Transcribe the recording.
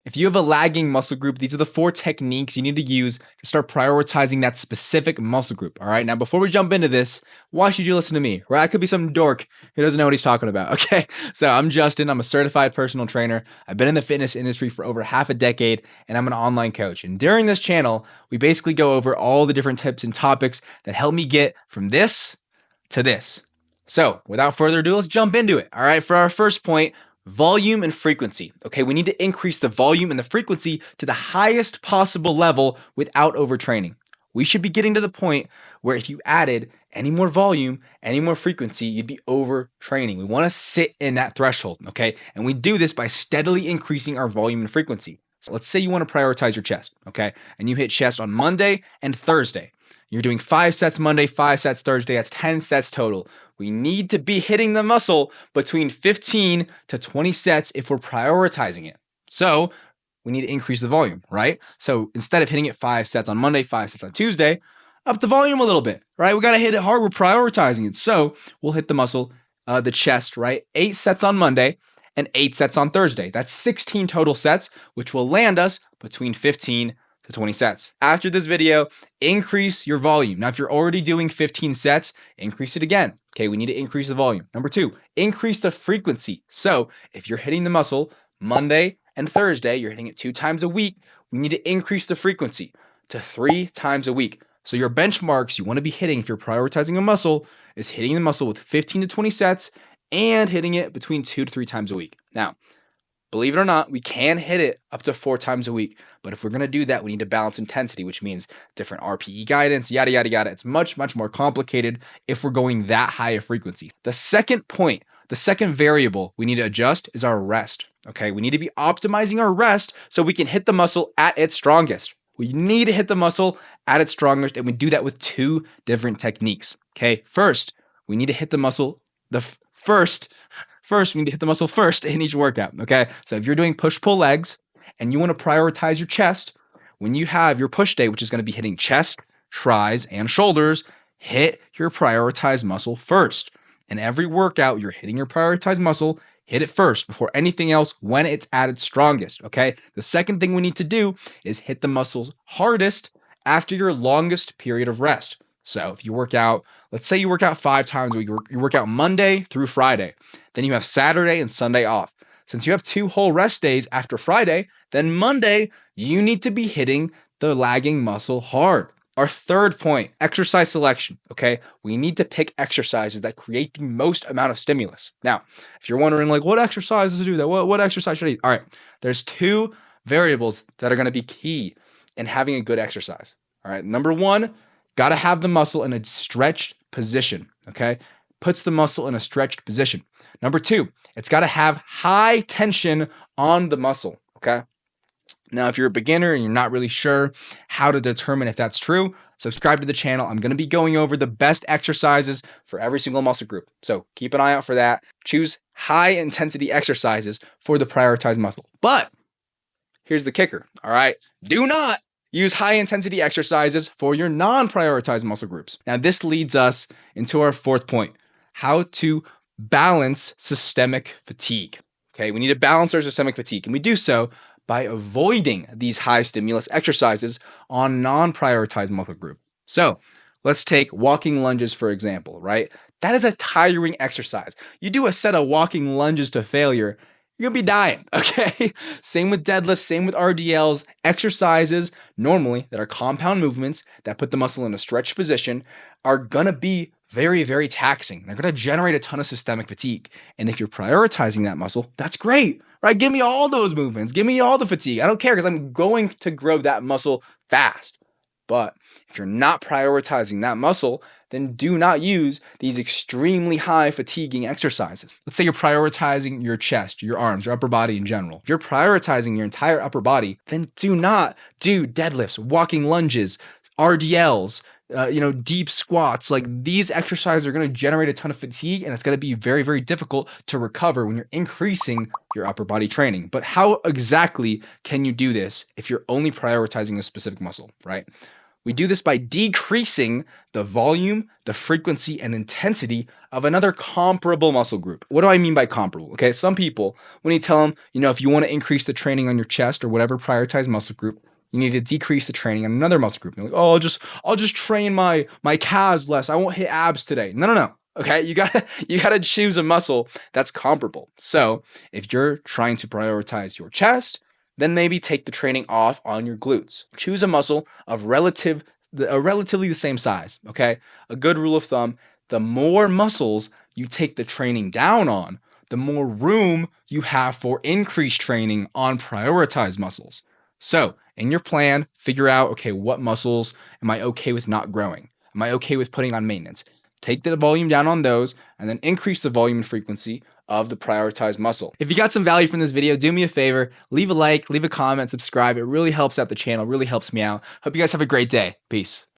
If you have a lagging muscle group, these are the 4 techniques you need to use to start prioritizing that specific muscle group. All right. Now, before we jump into this, why should you listen to me? Right? I could be some dork who doesn't know what he's talking about. Okay. So I'm Justin. I'm a certified personal trainer. I've been in the fitness industry for over half a decade, and I'm an online coach. And during this channel, we basically go over all the different tips and topics that help me get from this to this. So without further ado, let's jump into it. All right. For our first point, volume and frequency. Okay, we need to increase the volume and the frequency to the highest possible level without overtraining. We should be getting to the point where if you added any more volume, any more frequency, you'd be overtraining. We want to sit in that threshold, okay? And we do this by steadily increasing our volume and frequency. So let's say you want to prioritize your chest, okay? And you hit chest on Monday and Thursday. You're doing 5 sets Monday, 5 sets Thursday. That's 10 sets total. We need to be hitting the muscle between 15 to 20 sets if we're prioritizing it. So we need to increase the volume, right? So instead of hitting it 5 sets on Monday, 5 sets on Tuesday, up the volume a little bit, right? We got to hit it hard. We're prioritizing it. So we'll hit the muscle, the chest, right? 8 sets on Monday and 8 sets on Thursday. That's 16 total sets, which will land us between 15 to 20 sets. After this video, increase your volume. Now, if you're already doing 15 sets, increase it again. Okay, we need to increase the volume. Number 2, increase the frequency. So if you're hitting the muscle Monday and Thursday, you're hitting it 2 times a week, we need to increase the frequency to 3 times a week. So your benchmarks you want to be hitting if you're prioritizing a muscle is hitting the muscle with 15 to 20 sets and hitting it between 2 to 3 times a week. Now, believe it or not, we can hit it up to 4 times a week. But if we're going to do that, we need to balance intensity, which means different RPE guidance, yada, yada, yada. It's much, much more complicated if we're going that high of frequency. The second point, the second variable we need to adjust is our rest. Okay, we need to be optimizing our rest so we can hit the muscle at its strongest. We need to hit the muscle at its strongest, and we do that with 2 different techniques. Okay, first, we need to hit the muscle first, we need to hit the muscle first in each workout, okay? So if you're doing push-pull legs and you want to prioritize your chest, when you have your push day, which is going to be hitting chest, tris, and shoulders, hit your prioritized muscle first. In every workout, you're hitting your prioritized muscle, hit it first before anything else when it's at its strongest, okay? The second thing we need to do is hit the muscles hardest after your longest period of rest. So if you work out, let's say you work out 5 times a week, you work out Monday through Friday, then you have Saturday and Sunday off. Since you have 2 whole rest days after Friday, then Monday, you need to be hitting the lagging muscle hard. Our third point, exercise selection, okay? We need to pick exercises that create the most amount of stimulus. Now, if you're wondering like, what exercises do that? What exercise should I eat? All right, there's 2 variables that are gonna be key in having a good exercise. All right, number 1, got to have the muscle in a stretched position, okay? Puts the muscle in a stretched position. Number 2, it's got to have high tension on the muscle, okay? Now, if you're a beginner and you're not really sure how to determine if that's true, subscribe to the channel. I'm going to be going over the best exercises for every single muscle group. So keep an eye out for that. Choose high intensity exercises for the prioritized muscle. But here's the kicker, all right? Do not use high-intensity exercises for your non-prioritized muscle groups. Now, this leads us into our fourth point, how to balance systemic fatigue. Okay, we need to balance our systemic fatigue, and we do so by avoiding these high-stimulus exercises on non-prioritized muscle groups. So, let's take walking lunges, for example, right? That is a tiring exercise. You do a set of walking lunges to failure, you're gonna be dying, okay? Same with deadlifts, same with RDLs, exercises normally that are compound movements that put the muscle in a stretched position are gonna be very, very taxing. They're gonna generate a ton of systemic fatigue. And if you're prioritizing that muscle, that's great, right? Give me all those movements, give me all the fatigue. I don't care because I'm going to grow that muscle fast. But if you're not prioritizing that muscle, then do not use these extremely high fatiguing exercises. Let's say you're prioritizing your chest, your arms, your upper body in general. If you're prioritizing your entire upper body, then do not do deadlifts, walking lunges, RDLs, deep squats. Like these exercises are going to generate a ton of fatigue, and it's going to be very, very difficult to recover when you're increasing your upper body training. But how exactly can you do this if you're only prioritizing a specific muscle, right? We do this by decreasing the volume, the frequency, and intensity of another comparable muscle group. What do I mean by comparable? Okay, some people, when you tell them, if you want to increase the training on your chest or whatever prioritized muscle group, you need to decrease the training on another muscle group. You're like, oh, I'll just train my calves less. I won't hit abs today. No. Okay, you gotta choose a muscle that's comparable. So if you're trying to prioritize your chest, then maybe take the training off on your glutes. Choose a muscle of relatively the same size. Okay, a good rule of thumb: the more muscles you take the training down on, the more room you have for increased training on prioritized muscles. So in your plan, figure out, okay, what muscles am I okay with not growing? Am I okay with putting on maintenance? Take the volume down on those and then increase the volume and frequency of the prioritized muscle. If you got some value from this video, do me a favor, leave a like, leave a comment, subscribe. It really helps out the channel, really helps me out. Hope you guys have a great day. Peace.